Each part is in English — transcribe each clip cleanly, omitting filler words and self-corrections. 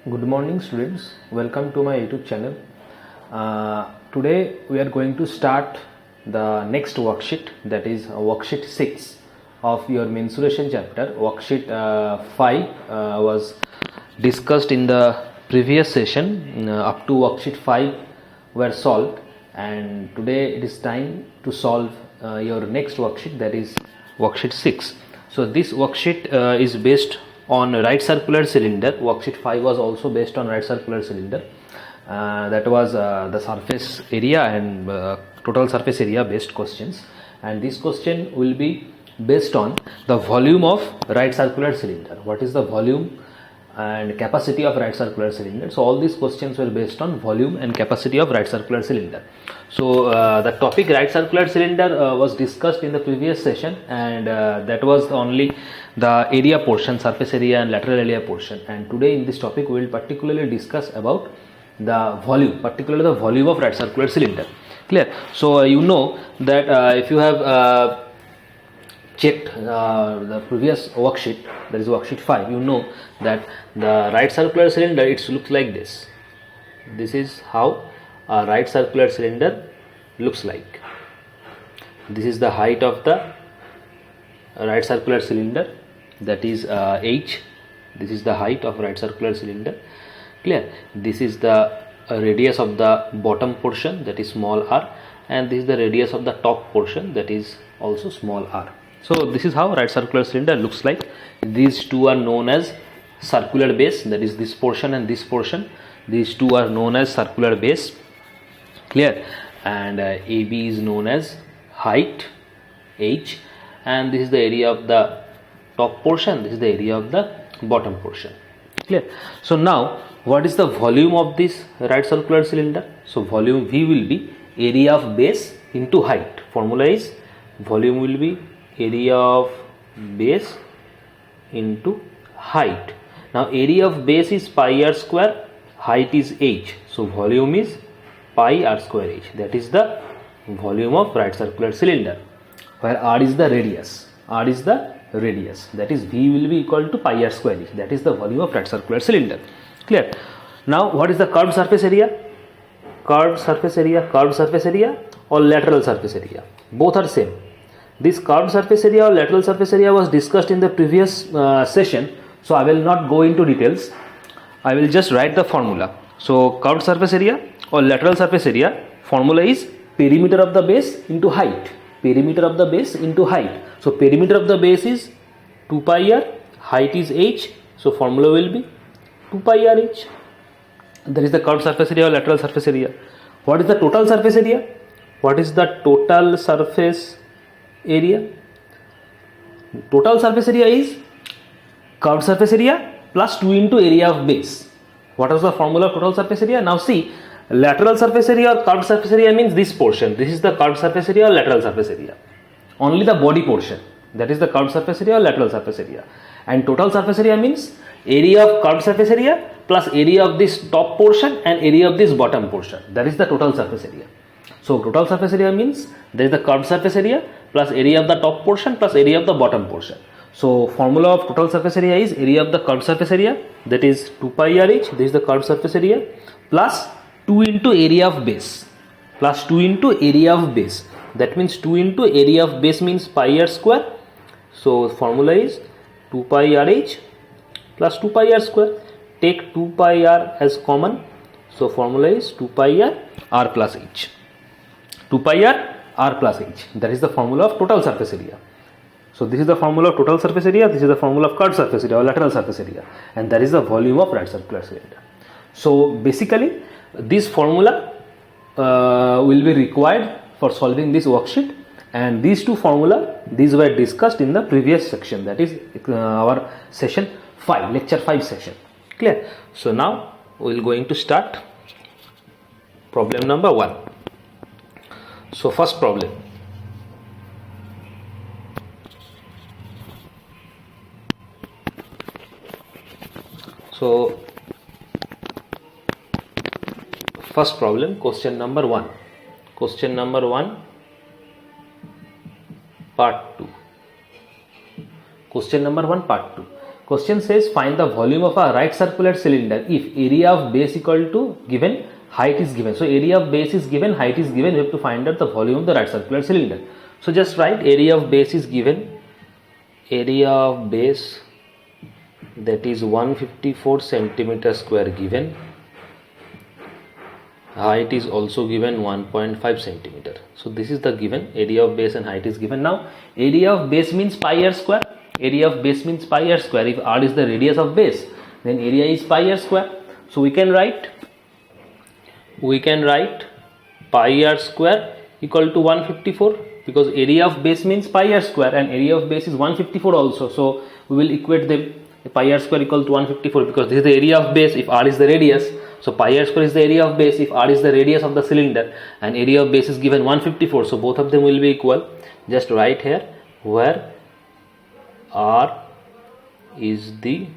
Good morning students, welcome to my YouTube channel. Today we are going to start the next worksheet, that is worksheet 6 of your mensuration chapter. Worksheet 5 was discussed in the previous session. Up to worksheet 5 were solved, and today it is time to solve your next worksheet, that is worksheet 6. So this worksheet is based on right circular cylinder. Worksheet 5 was also based on right circular cylinder. That was the surface area and total surface area based questions, and this question will be based on the volume of right circular cylinder. What is the volume and capacity of right circular cylinder? So all these questions were based on volume and capacity of right circular cylinder. So the topic right circular cylinder was discussed in the previous session, and that was only the area portion, surface area and lateral area portion. And today in this topic we will particularly discuss about the volume, particularly the volume of right circular cylinder. Clear? So you know that if you have checked the previous worksheet, that is worksheet 5, you know that the right circular cylinder, it looks like this. This is how a right circular cylinder looks like. This is the height of the right circular cylinder, that is h. This is the height of right circular cylinder. Clear? This is the radius of the bottom portion, that is small r, and this is the radius of the top portion, that is also small r. So this is how right circular cylinder looks like. These two are known as circular base, that is this portion and this portion. These two are known as circular base. Clear? And AB is known as height h, and this is the area of the top portion, this is the area of the bottom portion. Clear? So now what is the volume of this right circular cylinder? So volume V will be area of base into height. Formula is volume will be area of base into height. Now area of base is pi r square, height is h, so volume is pi r square h. That is the volume of right circular cylinder, where r is the radius. R is the radius, that is V will be equal to pi r square h. That is the volume of right circular cylinder. Clear? Now what is the curved surface area? Curved surface area or lateral surface area, both are same. This curved surface area or lateral surface area was discussed in the previous session, so I will not go into details. I will just write the formula. So curved surface area or lateral surface area, formula is perimeter of the base into height. Perimeter of the base into height. So perimeter of the base is 2 pi r, height is h, so formula will be 2 pi r h. That is the curved surface area or lateral surface area. What is the total surface area? What is the total surface area? Total surface area is curved surface area plus 2 into area of base. What is the formula of total surface area? Now see, lateral surface area or curved surface area means this portion. This is the curved surface area or lateral surface area. Only the body portion, that is the curved surface area or lateral surface area. And total surface area means area of curved surface area plus area of this top portion and area of this bottom portion. That is the total surface area. So total surface area means there is the curved surface area plus area of the top portion plus area of the bottom portion. So formula of total surface area is area of the curved surface area, that is 2 pi r h. This is the curved surface area, plus 2 into area of base, plus 2 into area of base. That means 2 into area of base means pi r square. So formula is 2 pi r h plus 2 pi r square. Take 2 pi r as common, so formula is 2 pi r plus h. 2 pi r plus h. That is the formula of total surface area. So this is the formula of total surface area, this is the formula of curved surface area or lateral surface area, and that is the volume of right circular cylinder. So basically this formula will be required for solving this worksheet, and these two formula, these were discussed in the previous section, that is our session 5, lecture 5 session. Clear? So now we will going to start problem number 1. So first problem. So first problem, question number 1. Question number 1, part 2. Question number 1, part 2. Question says find the volume of a right circular cylinder if area of base equal to given, height is given. So area of base is given, height is given, we have to find out the volume of the right circular cylinder. So just write area of base is given, area of base, that is 154 centimeter square given, height is also given 1.5 centimeter. So this is the given area of base and height is given. Now area of base means pi r square. Area of base means pi r square. If r is the radius of base, then area is pi r square. So we can write pi r square equal to 154, because area of base means pi r square and area of base is 154 also. So we will equate them. Pi r square equal to 154, because this is the area of base if r is the radius. So pi r square is the area of base if r is the radius of the cylinder, and area of base is given 154. So both of them will be equal. Just write here where r is the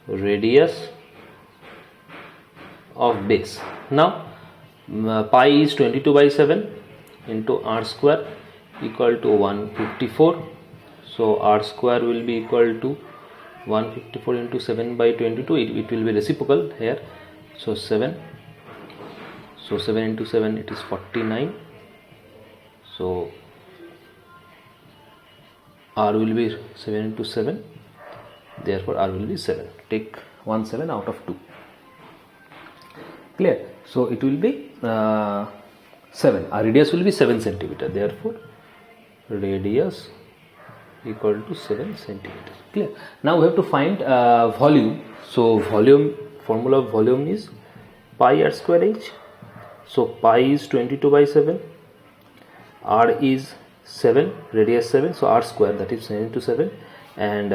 radius of base. Now pi is 22/7 into r square equal to 154. So r square will be equal to 154 into 7/22. It will be reciprocal here. So 7. So 7 into 7, it is 49. So r will be 7 into 7. Therefore r will be 7. Take 1 7 out of 2. Clear? So it will be 7. Our radius will be 7 centimeter. Therefore radius equal to 7 centimeter. Clear? Now we have to find volume. So volume, formula of volume is pi r square h. So pi is 22/7, r is 7, radius 7, so r square, that is 7 into 7, and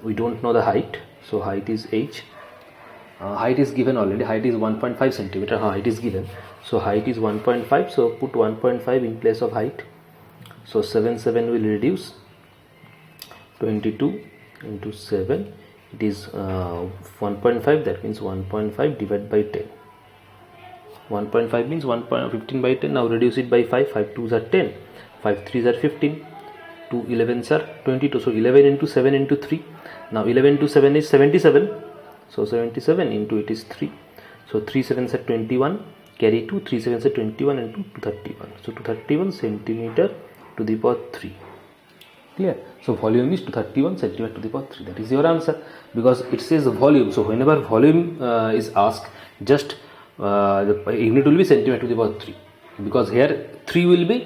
we don't know the height, so height is h. Height is given already. Height is 1.5 centimeter. Height is given, so height is 1.5. So put 1.5 in place of height. So 7 will reduce. 22 into 7, it is 1.5. That means 1.5 divided by 10. 1.5 means 15/10. Now reduce it by 5. 5 2s are 10. 5 3s are 15. 2 11s are 22. So 11 into 7 into 3. Now 11 into 7 is 77. So 77 into it is 3. So 3 7s are 21. Carry 2. 3 7s are 21 and 2 231. So 231 centimeter to the power 3. Clear? So volume is 231 centimeter to the power 3. That is your answer, because it says volume. So whenever volume is asked, just the unit will be centimeter to the power 3, because here 3 will be,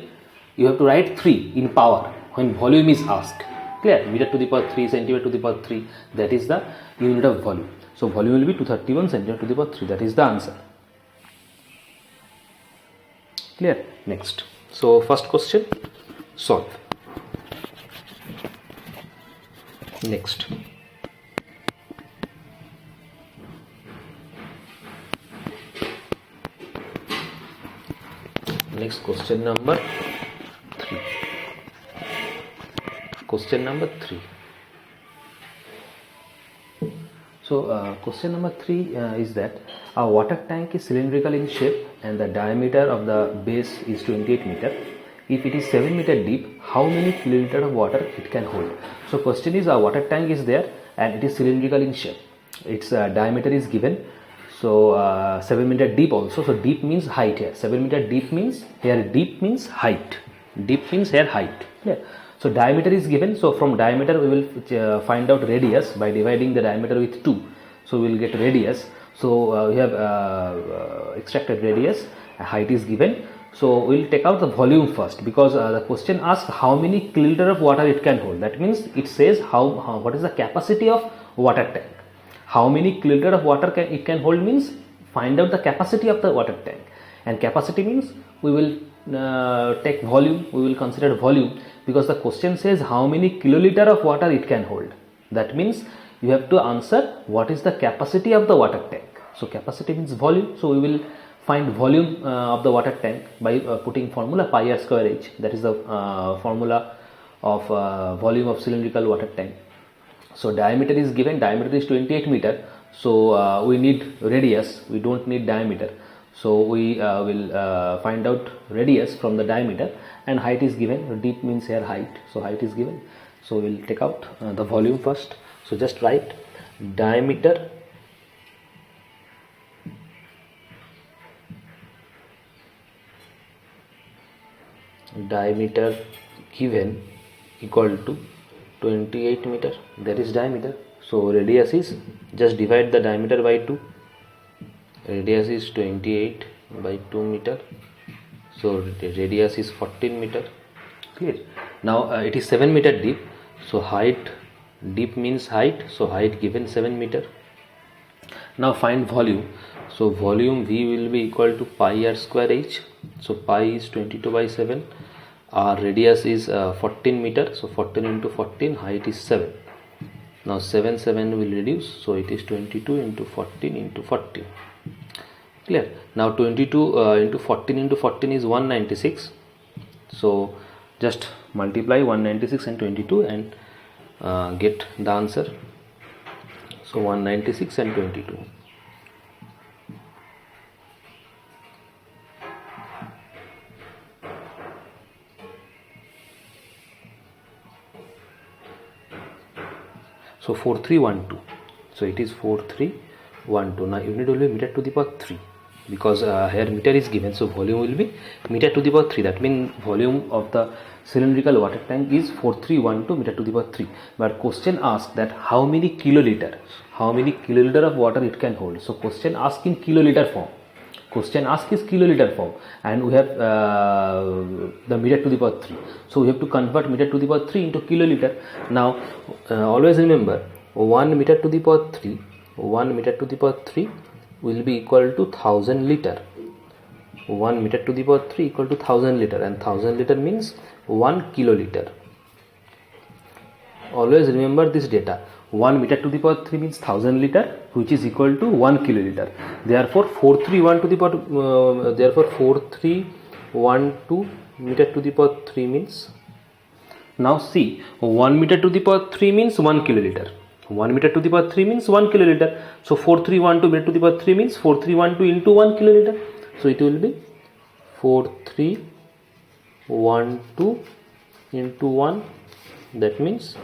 you have to write 3 in power when volume is asked. Clear? Meter to the power 3, centimeter to the power 3, that is the unit of volume. So volume will be 231 centimeter to the power 3. That is the answer. Clear? Next. So first question solve. Next. Next, question number 3. Question number 3. So question number 3 is that a water tank is cylindrical in shape and the diameter of the base is 28 meter. If it is 7 meter deep, how many kiloliter of water it can hold? So question is, a water tank is there and it is cylindrical in shape. Its diameter is given. So 7 meter deep also. So deep means height here. 7 meter deep means here deep means height. Deep means here height. Yeah. So diameter is given. So from diameter we will find out radius by dividing the diameter with 2. So we will get radius. So we have extracted radius. Height is given. So we will take out the volume first, because the question asks how many kiloliter of water it can hold. That means it says what is the capacity of water tank. How many kiloliter of water it can hold means find out the capacity of the water tank. And capacity means we will take volume. We will consider volume, because the question says how many kiloliter of water it can hold. That means you have to answer what is the capacity of the water tank. So capacity means volume. So we will find volume of the water tank by putting formula pi r square h. That is the formula of volume of cylindrical water tank. So diameter is given. Diameter is 28 meter. So we need radius. We don't need diameter. So we will find out radius from the diameter, and height is given. Deep means here height. So height is given. So we'll take out the volume first. So just write diameter given equal to 28 meter. That is diameter. So radius is, just divide the diameter by 2. Radius is 28 by 2 meter. So the radius is 14 meter. Clear? Now it is 7 meter deep. So height, deep means height. So height given 7 meter. Now find volume. So volume V will be equal to pi r square h. So pi is 22 by 7. Our radius is 14 meter. So 14 into 14, height is 7. Now 7 will reduce. So it is 22 into 14 into 14. Clear? Now 22 into 14 is 196. So just multiply 196 and 22 and get the answer. So 196 and 22. So 4312. So it is 4312. Now unit will be meter to the power 3, because here meter is given, so volume will be meter to the power 3. That means volume of the cylindrical water tank is 4312 meter to the power 3. But question asks that how many kiloliter of water it can hold. So question asked in kiloliter form. Question asked is kiloliter form, and we have the meter to the power 3. So we have to convert meter to the power 3 into kiloliter. Now always remember, 1 meter to the power 3 will be equal to 1000 liter. 1 meter to the power 3 equal to 1000 liter, and 1000 liter means 1 kiloliter. Always remember this data. 1 meter to the power 3 means 1000 liter, which is equal to 1 kiloliter. Therefore 4312 to the power 4312 meter to the power 3 means, now see, 1 meter to the power 3 means 1 kiloliter. 1 meter to the power 3 means 1 kiloliter. So 4312 meter to the power 3 means 4312 into 1 kiloliter. So it will be 4312 into 1. That means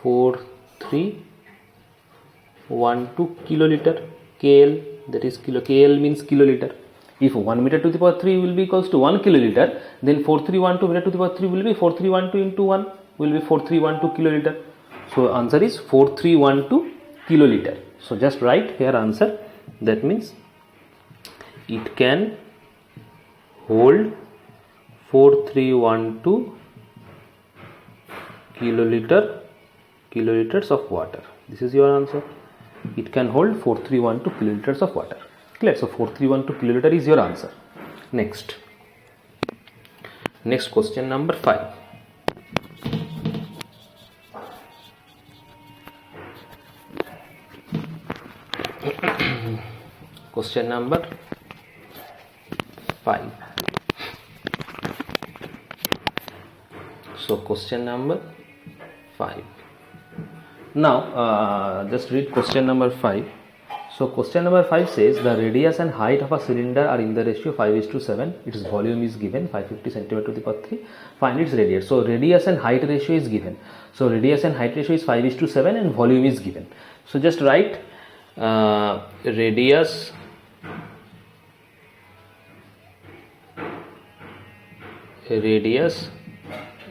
4312 kiloliter. KL, that is kilo. KL means kiloliter. If 1 meter to the power 3 will be equals to 1 kiloliter, then 4312 meter to the power 3 will be 4312 into 1 will be 4312 kiloliter. So answer is 4312 kiloliter. So just write here answer. That means it can hold 4312 kiloliters of water. This is your answer. It can hold 4312 kiloliters of water. Clear? So 4312 kiloliter is your answer. Next question number 5. Question number 5. So question number 5. Now just read question number 5. So question number 5 says the radius and height of a cylinder are in the ratio 5:7. Its volume is given 550 cm to the power 3. Find its radius. So radius and height ratio is given. So radius and height ratio is 5:7 and volume is given. So just write radius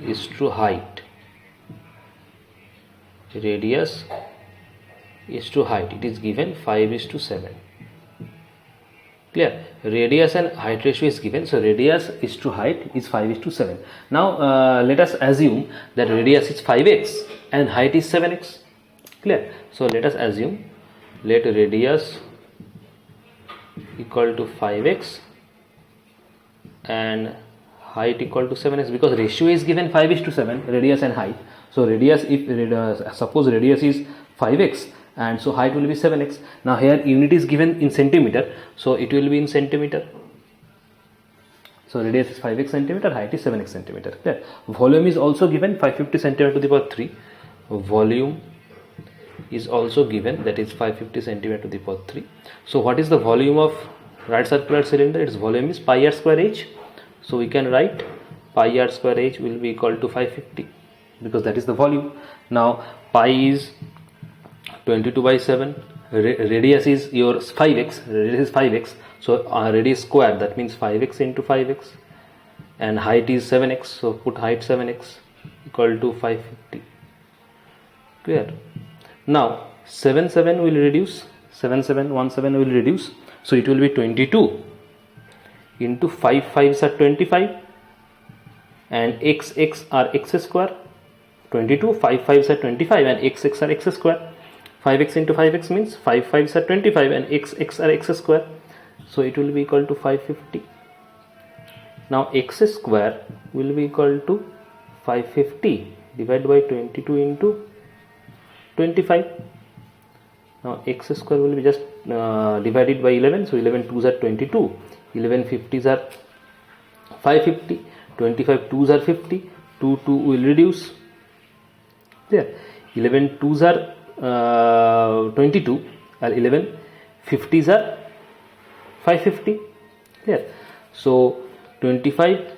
is to height. Radius is to height. It is given 5:7. Clear? Radius and height ratio is given. So radius is to height is 5:7. Now let us assume that radius is 5x and height is 7x. Clear? So let us assume, let radius equal to 5x and height equal to 7x, because ratio is given 5:7, radius and height. So radius, if suppose radius is 5x and so height will be 7x. Now here unit is given in centimeter, so it will be in centimeter. So radius is 5x centimeter, height is 7x centimeter. Clear? Volume is also given 550 centimeter to the power 3. Volume is also given, that is 550 centimeter to the power 3. So what is the volume of right circular cylinder? Its volume is pi r square h. So we can write pi r square h will be equal to 550. because that is the volume. Now pi is 22 by 7, radius is your 5x, radius is 5x, so radius square, that means 5x into 5x, and height is 7x, so put height 7x equal to 550. Clear? Now 7 will reduce, 7 will reduce, so it will be 22 into 5 5s are 25, and x are x square, 22, 5 5s are 25, and x are x square. 5x into 5x means 5 5s are 25, and x are x square, so it will be equal to 550. Now x square will be equal to 550 divided by 22 into 25. Now x square will be just divided by 11, so 11 2s are 22, 11 50s are 550, 25 2s are 50, 2 will reduce. There, 11 2s are 22, and 11 50s are 550. There, so 25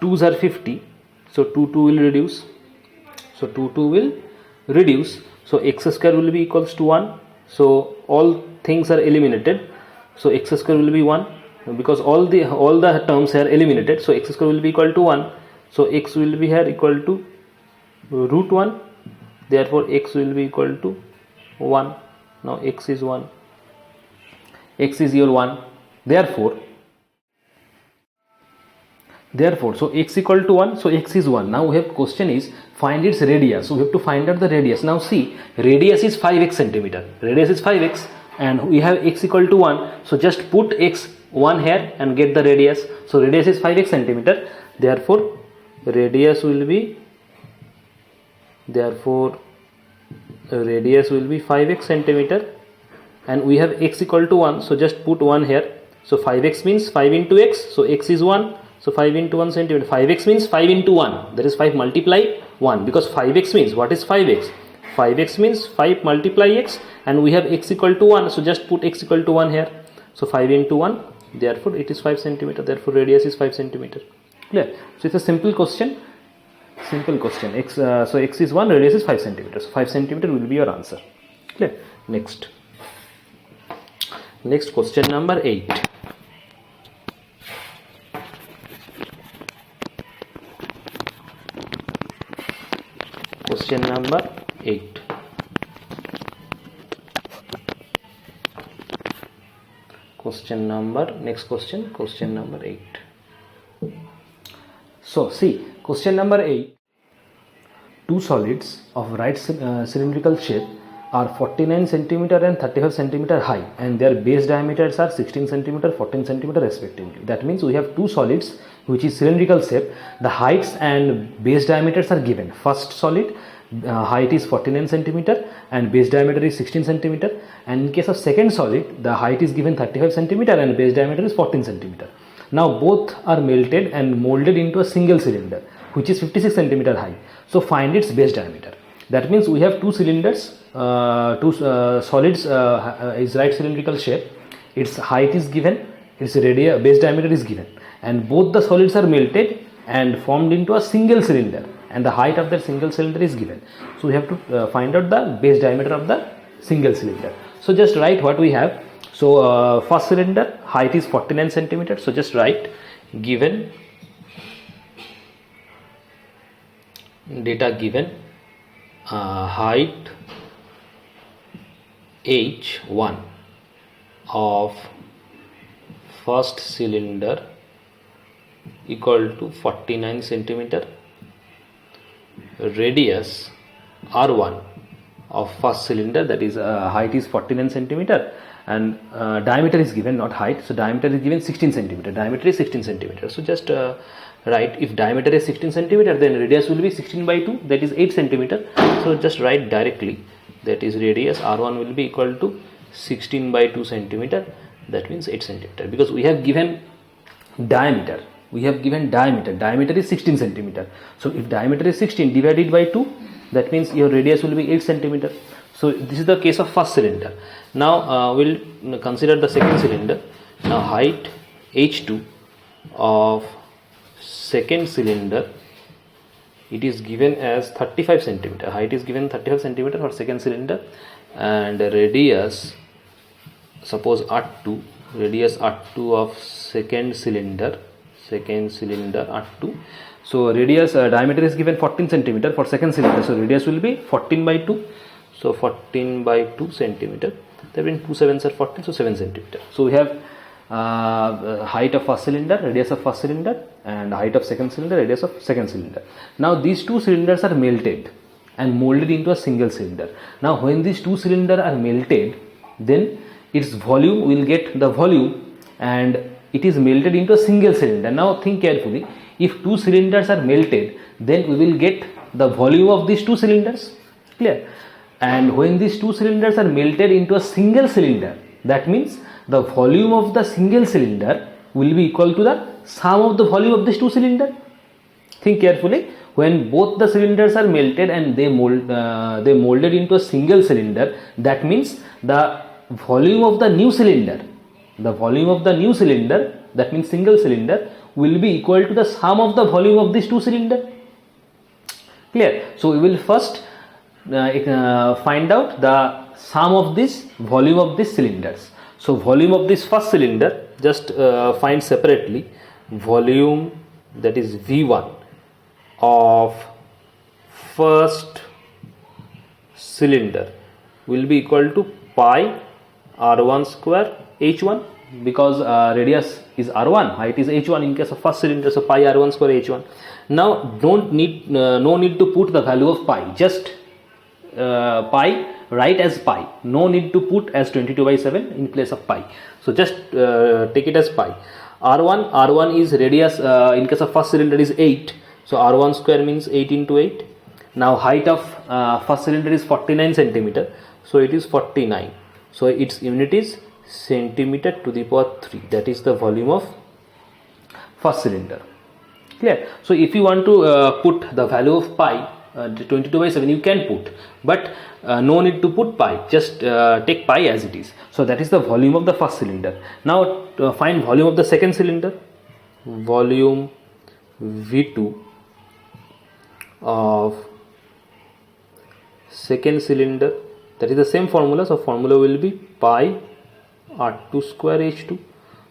2s are 50, so 2 will reduce, so 2 will reduce, so x square will be equals to 1, so all things are eliminated, so x square will be 1, because all the terms are eliminated, so x square will be equal to 1, so x will be here equal to root 1, therefore x will be equal to 1. Now x is 1, x is your 1, therefore so x equal to 1, so x is 1. Now we have question is find its radius, so we have to find out the radius. Now see, radius is 5x centimeter, radius is 5x, and we have x equal to 1, so just put x 1 here and get the radius. So radius is 5x centimeter, therefore radius will be 5x centimeter, and we have x equal to 1, so just put 1 here. So 5x means 5 into x, so x is 1, so 5 into 1 centimeter. 5x means 5 into 1, that is 5 multiply 1, because 5x means, what is 5x? 5x means 5 multiply x, and we have x equal to 1, so just put x equal to 1 here. So 5 into 1, therefore it is 5 centimeter, therefore radius is 5 centimeter. Clear? So it's a simple question. X, so x is 1, radius is 5 centimeters, so 5 centimeter will be your answer. Clear? Next question number 8. Question number 8. Question number 8. So see, question number 8. Two solids of right cylindrical shape are 49 centimeter and 35 centimeter high, and their base diameters are 16 centimeter, 14 centimeter respectively. That means we have two solids which is cylindrical shape. The heights and base diameters are given. First solid height is 49 centimeter and base diameter is 16 centimeter, and in case of second solid the height is given 35 centimeter and base diameter is 14 centimeter. Now both are melted and molded into a single cylinder which is 56 centimeter high. So find its base diameter. That means we have two cylinders, solids is right cylindrical shape. Its height is given, its base diameter is given, and both the solids are melted and formed into a single cylinder, and the height of the single cylinder is given. So we have to find out the base diameter of the single cylinder. So just write what we have. So first cylinder height is 49 centimeter. So just write given data given height h1 of first cylinder equal to 49 centimeter, radius r1 of first cylinder, that is height is 49 centimeter, and diameter is given, not height. So diameter is given 16 centimeter, diameter is 16 centimeter. So just write, if diameter is 16 centimeter, then radius will be 16 by 2, that is 8 centimeter. So just write directly, that is radius r1 will be equal to 16 by 2 centimeter, that means 8 centimeter, because we have given diameter. Diameter is 16 centimeter. So if diameter is 16 divided by 2, that means your radius will be 8 centimeter. So this is the case of first cylinder. Now we'll consider the second cylinder. Now height h2 of second cylinder it is given as 35 centimeter. Height is given 35 centimeter for second cylinder, and radius, suppose R2, radius R2 of second cylinder R2. So radius diameter is given 14 centimeter for second cylinder. So radius will be 14 by 2. So 14 by 2 centimeter. That means 2 sevens are 14. So 7 centimeter. So we have height of first cylinder, radius of first cylinder, and height of second cylinder, radius of second cylinder. Now these two cylinders are melted and molded into a single cylinder. Now when these two cylinders are melted, then its volume will get the volume, and it is melted into a single cylinder. Now think carefully. If two cylinders are melted, then we will get the volume of these two cylinders. Clear? And when these two cylinders are melted into a single cylinder, that means the volume of the single cylinder will be equal to the sum of the volume of these two cylinders. Think carefully. When both the cylinders are melted and they molded into a single cylinder, that means the volume of the new cylinder, that means single cylinder, will be equal to the sum of the volume of these two cylinders. Clear? So we will first find out the sum of this volume of these cylinders. So volume of this first cylinder, just find separately. Volume, that is V1 of first cylinder, will be equal to pi R1 square H1, because radius is R1, height is H1 in case of first cylinder. So pi R1 square H1. Now no need to put the value of pi, just pi, write as pi. No need to put as 22 by 7 in place of pi. So just take it as pi. R1 is radius, in case of first cylinder, is 8. So R1 square means 8 into 8. Now height of first cylinder is 49 centimeter. So it is 49. So its unit is centimeter to the power 3. That is the volume of first cylinder. Clear? So if you want to put the value of pi, 22 by 7, you can put, but no need to put pi, just take pi as it is. So that is the volume of the first cylinder. Now find volume of the second cylinder. Volume V2 of second cylinder, that is the same formula. So formula will be pi R2 square H2.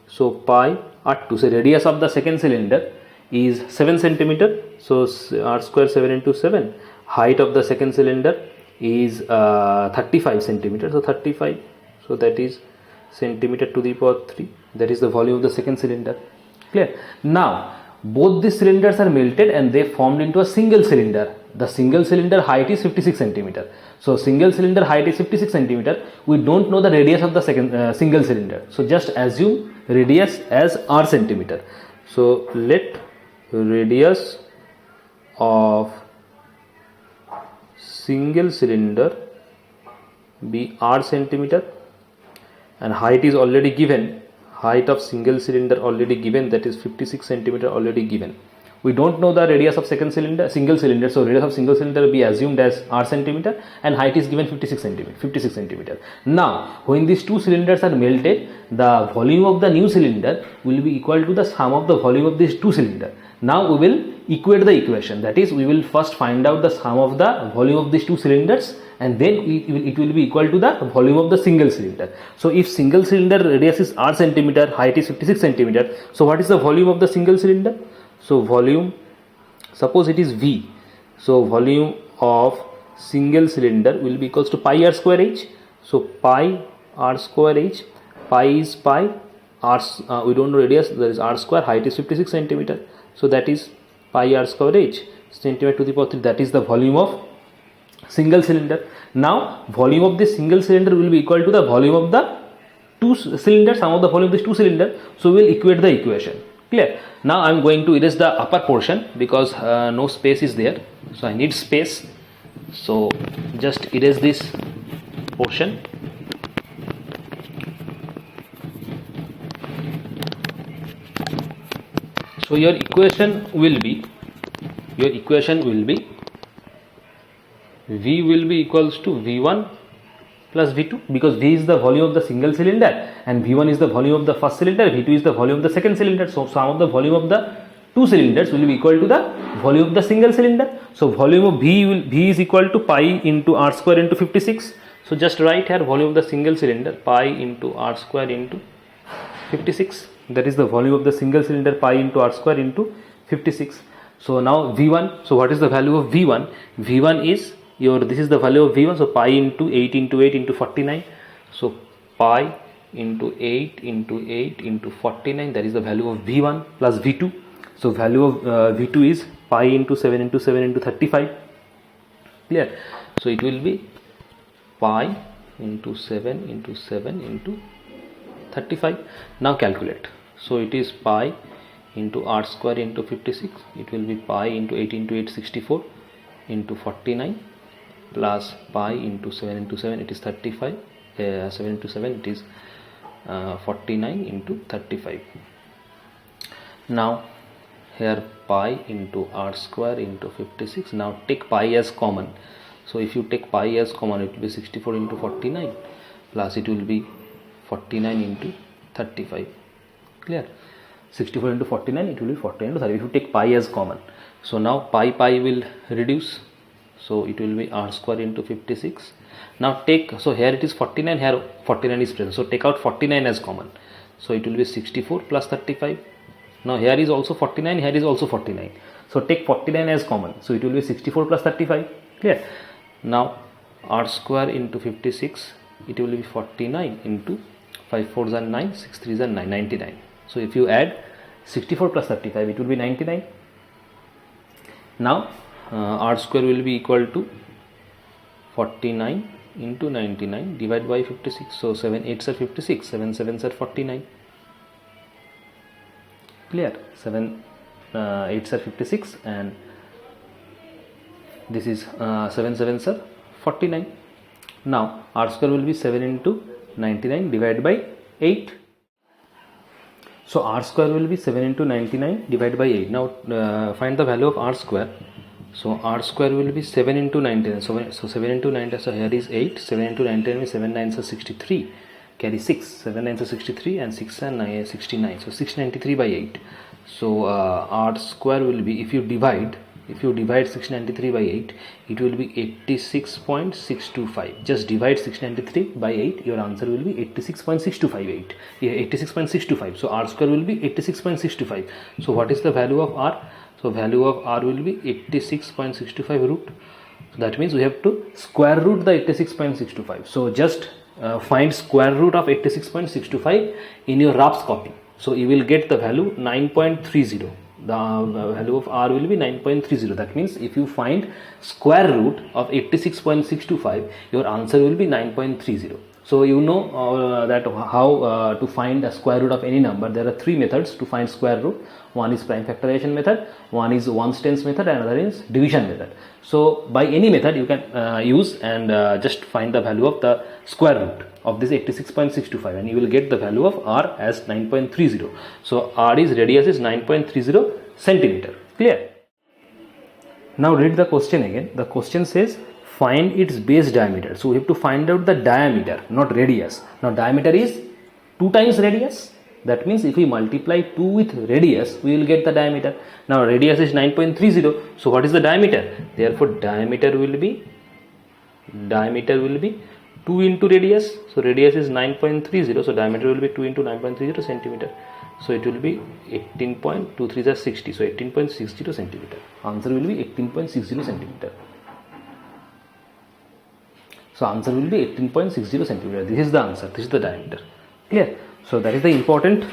So pi R2, so radius of the second cylinder is 7 centimeter. So R square 7 into 7. Height of the second cylinder is 35 centimeter. So 35. So that is centimeter to the power 3. That is the volume of the second cylinder. Clear? Now both these cylinders are melted and they formed into a single cylinder. The single cylinder height is 56 centimeter. So single cylinder height is 56 centimeter. We don't know the radius of the second single cylinder. So just assume radius as R centimeter. So let radius of single cylinder be R centimeter, and height is already given. Height of single cylinder already given, that is 56 centimeter already given. We don't know the radius of single cylinder, so radius of single cylinder will be assumed as R centimeter, and height is given 56 centimeter. Now when these two cylinders are melted, the volume of the new cylinder will be equal to the sum of the volume of these two cylinders. Now we will equate the equation, that is we will first find out the sum of the volume of these two cylinders, and then it will be equal to the volume of the single cylinder. So if single cylinder radius is R centimeter, height is 56 centimeter, so what is the volume of the single cylinder? So volume, suppose it is V, so volume of single cylinder will be equals to pi R square H. So pi R square H, pi is pi, R, we don't know radius, there is R square, height is 56 centimeter. So that is pi R square H, centimeter to the power 3. That is the volume of single cylinder. Now volume of this single cylinder will be equal to the volume of the two cylinders, sum of the volume of these two cylinders. So we will equate the equation. Clear? Now I am going to erase the upper portion because no space is there. So I need space. So just erase this portion. So your equation will be V will be equals to V1 plus V2, because V is the volume of the single cylinder and V1 is the volume of the first cylinder, V2 is the volume of the second cylinder. So sum of the volume of the two cylinders will be equal to the volume of the single cylinder. So volume of V is equal to pi into r square into 56. So just write here volume of the single cylinder pi into r square into 56. That is the volume of the single cylinder pi into r square into 56. So now V1. So what is the value of V1? V1 is this is the value of V1. So pi into 8 into 8 into 49. So pi into 8 into 8 into 49. That is the value of V1 plus V2. So value of V2 is pi into 7 into 7 into 35. Clear? So it will be pi into 7 into 7 into 35. Now calculate. So it is pi into r square into 56. It will be pi into 8 into 8 64 into 49 plus pi into 7 into 7 it is 35. 7 into 7 it is 49 into 35. Now here pi into r square into 56. Now take pi as common. So if you take pi as common, it will be 64 into 49 plus it will be 49 into 35. Clear? 64 into 49 it will be 49 into 30 if you take pi as common. So now pi will reduce. So it will be r square into 56. Now take, so here it is 49, here 49 is present. So take out 49 as common. So it will be 64 plus 35. Now here is also 49, here is also 49. So take 49 as common. So it will be 64 plus 35. Clear? Now r square into 56, it will be 49 into 5 4s are 9, 6 3s are 9, 99. So if you add 64 plus 35, it will be 99. Now r square will be equal to 49 into 99 divided by 56. So 7 8s are 56, 7 7s are 49. Clear? 7 8s are 56 and this is 7 7s are 49. Now r square will be 7 into 99 divided by 8. So r square will be 7 into 99 divided by 8. Now find the value of r square. So r square will be 7 into 99. So 7 into 99. So here is 8. 7 into 99 means 7 9s are 63. Carry 6. 7 9s are 63 and 6 and 9 is 69. So 693 by 8. So r square will be, if you divide 693 by 8, it will be 86.625. Just divide 693 by 8, your answer will be 86.6258. 86.625. So r square will be 86.625. So what is the value of r? So value of r will be 86.625 root. So that means we have to square root the 86.625. So just find square root of 86.625 in your Raph's copy. So you will get the value 9.30. The value of r will be 9.30. That means if you find square root of 86.625, your answer will be 9.30. So you know that how to find a square root of any number. There are three methods to find square root. One is prime factorization method, one is ones tens method, and another is division method. So by any method you can use and just find the value of the square root of this 86.625 and you will get the value of r as 9.30. So r is radius is 9.30 centimeter. Clear? Now read the question again. The question says find its base diameter. So we have to find out the diameter, not radius. Now diameter is 2 times radius. That means if we multiply 2 with radius, we will get the diameter. Now radius is 9.30. So what is the diameter? Therefore diameter will be 2 into radius. So radius is 9.30. So diameter will be 2 into 9.30 centimeter. So it will be 18.23 is 60. So 18.60 centimeter. Answer will be 18.60 centimeter. So answer will be 18.60 centimeter. This is the answer. This is the diameter. Clear? So that is the important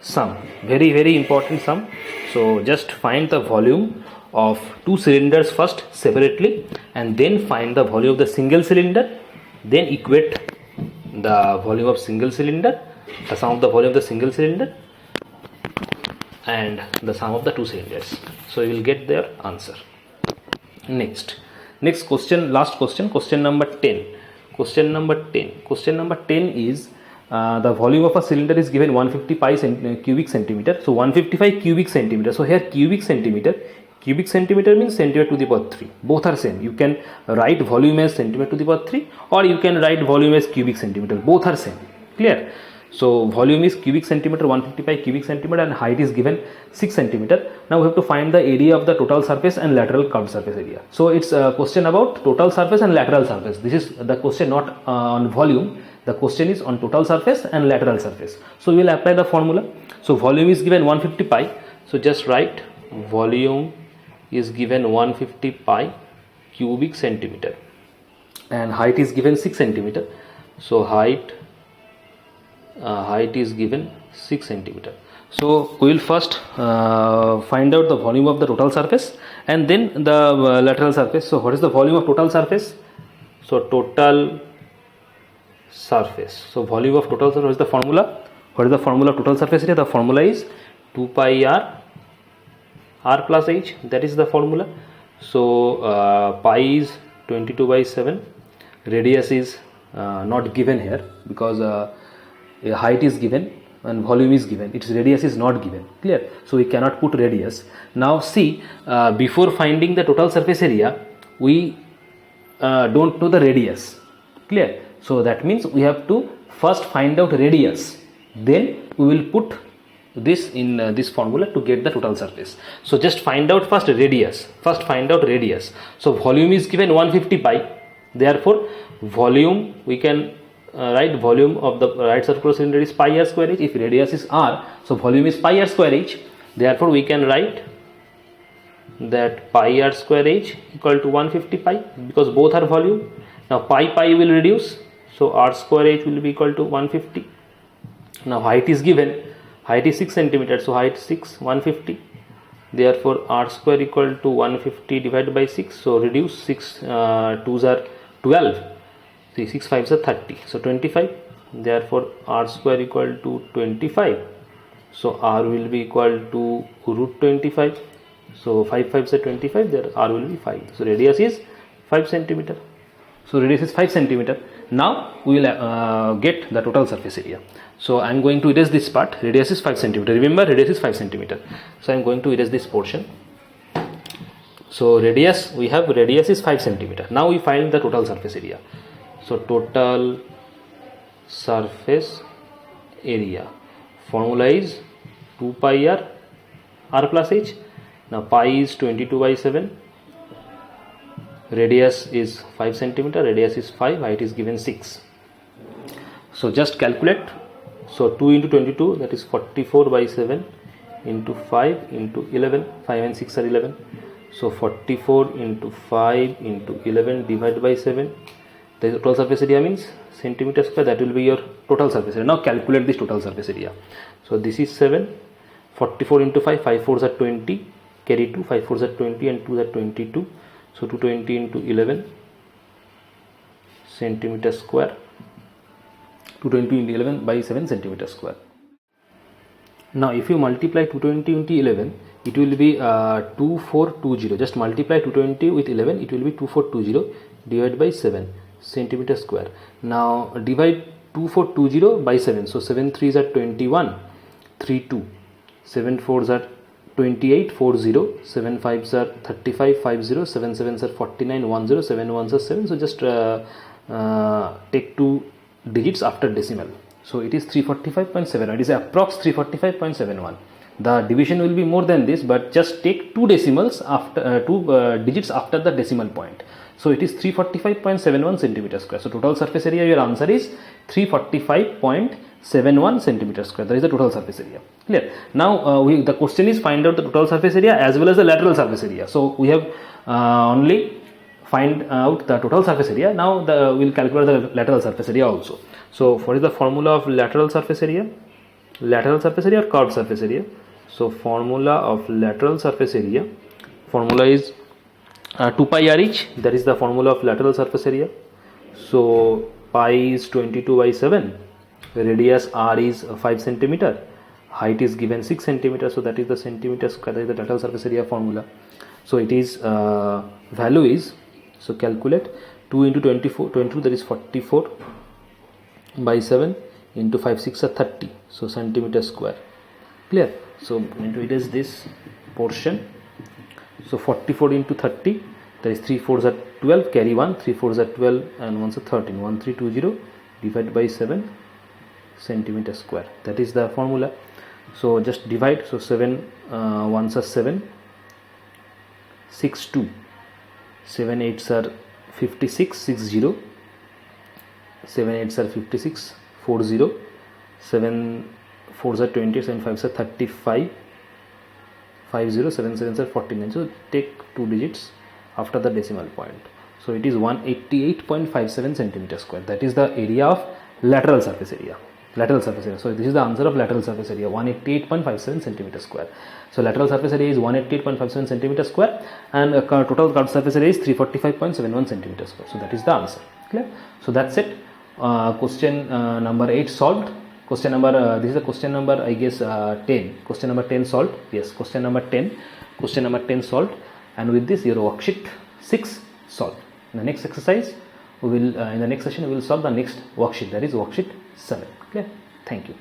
sum. Very, very important sum. So just find the volume of two cylinders first separately and then find the volume of the single cylinder. Then equate the volume of single cylinder, the sum of the volume of the single cylinder and the sum of the two cylinders. So you will get their answer. Next question, last question, question number 10. Question number 10 is the volume of a cylinder is given 150 cubic centimeter. So 155 cubic centimeter. So here cubic centimeter means centimeter to the power 3. Both are same. You can write volume as centimeter to the power 3 or you can write volume as cubic centimeter. Both are same. Clear? So volume is cubic centimeter, 155 cubic centimeter, and height is given 6 centimeter. Now we have to find the area of the total surface and lateral curved surface area. So it's a question about total surface and lateral surface. This is the question, not on volume. The question is on total surface and lateral surface. So we will apply the formula. So volume is given 150 pi. So just write volume is given 150 pi cubic centimeter, and height is given 6 centimeter. So height is given 6 centimeter. So we will first find out the volume of the total surface and then the lateral surface. So what is the volume of total surface? So total surface. So volume of total surface, what is the formula? What is the formula of total surface area? The formula is 2 pi r plus h. That is the formula. So pi is 22 by 7. Radius is not given here because height is given and volume is given. Its radius is not given. Clear? So we cannot put radius. Now see, before finding the total surface area, we don't know the radius. Clear? So that means we have to first find out radius. Then we will put this in this formula to get the total surface. So just find out first radius. First find out radius. So volume is given 150 pi. Therefore volume, we can write volume of the right circular cylinder is pi r square h. If radius is r, so volume is pi r square h. Therefore we can write that pi r square h equal to 150 pi, because both are volume. Now pi will reduce, so r square h will be equal to 150. Now height is given, height is 6 centimeter, so height 6, 150. Therefore r square equal to 150 divided by 6. So reduce, 6 2s are 12, 6 5s are 30, so 25. Therefore r square equal to 25. So r will be equal to root 25. So 5 5s are 25. There r will be 5. So radius is 5 centimeter. So radius is 5 centimeter. Now we will get the total surface area. So I am going to erase this part. Radius is 5 centimeter. Remember, radius is 5 centimeter. So I am going to erase this portion. So radius, we have radius is 5 centimeter. Now we find the total surface area. So total surface area, formula is 2 pi r plus h. Now pi is 22 by 7. Radius is 5 centimeter. Radius is 5. Height is given 6. So just calculate. So 2 into 22, that is 44 by 7 into 5 into 11. 5 and 6 are 11. So 44 into 5 into 11 divided by 7. The total surface area means centimeter square. That will be your total surface area. Now calculate this total surface area. So this is 7. 44 into 5. 5 4s are 20. Carry 2. 5 4s are 20 and 2 are 22. So 220 into 11 centimeter square. 220 into 11 by 7 centimeter square. Now if you multiply 220 into 11, it will be 2420. Just multiply 220 with 11, it will be 2420 divided by 7 centimeter square. Now divide 2420 by 7. So 7 3s are 21, 3 2, 7 4s are 28, 40, 7 5s are 35, 50, 7 7s are 49, 10, 7 1s are 7. So just take 2 digits after decimal. So it is 345.7. It is approx 345.71. The division will be more than this, but just take 2 decimals after 2 digits after the decimal point. So it is 345.71 centimeter square. So total surface area, your answer is 345.71 centimeter square. That is the total surface area. Clear? Now the question is find out the total surface area as well as the lateral surface area. So we have only find out the total surface area. Now we will calculate the lateral surface area also. So what is the formula of lateral surface area? Lateral surface area or curved surface area? So formula of lateral surface area, formula is 2 pi r each. That is the formula of lateral surface area. So pi is 22 by 7. Radius r is 5 centimeter. Height is given 6 centimeter. So that is the centimeter square. That is the lateral surface area formula. So it is value is, so calculate 2 into 22, that is 44 by 7 into 5 6 are 30. So centimeter square. Clear? So I'm going to erase this portion. So 44 into 30, that is 3 4s are 12, carry 1, 3 4s are 12 and 1s are 13. 1320 divided by 7. centimeter square. That is the formula. So just divide. So 7 ones are 7, 6 2, 7 8s are 56, 60, 7 8s are 56, 40, 7 4s are 20, 7 5s are 35, 50, 7 7s are 49. So take 2 digits after the decimal point. So it is 188.57 centimeter square. That is the area of lateral surface area. Lateral surface area. So this is the answer of lateral surface area, 188.57 centimeter square. So lateral surface area is 188.57 centimeter square, and total curved surface area is 345.71 centimeter square. So that is the answer. Clear? So that's it. Question number 8 solved. Question number this is the question number, I guess, 10. Question number 10 solved. Yes, question number 10. Question number 10 solved. And with this, your worksheet 6 solved. In the next exercise, we will in the next session we will solve the next worksheet, that is worksheet 7. Clear? Thank you.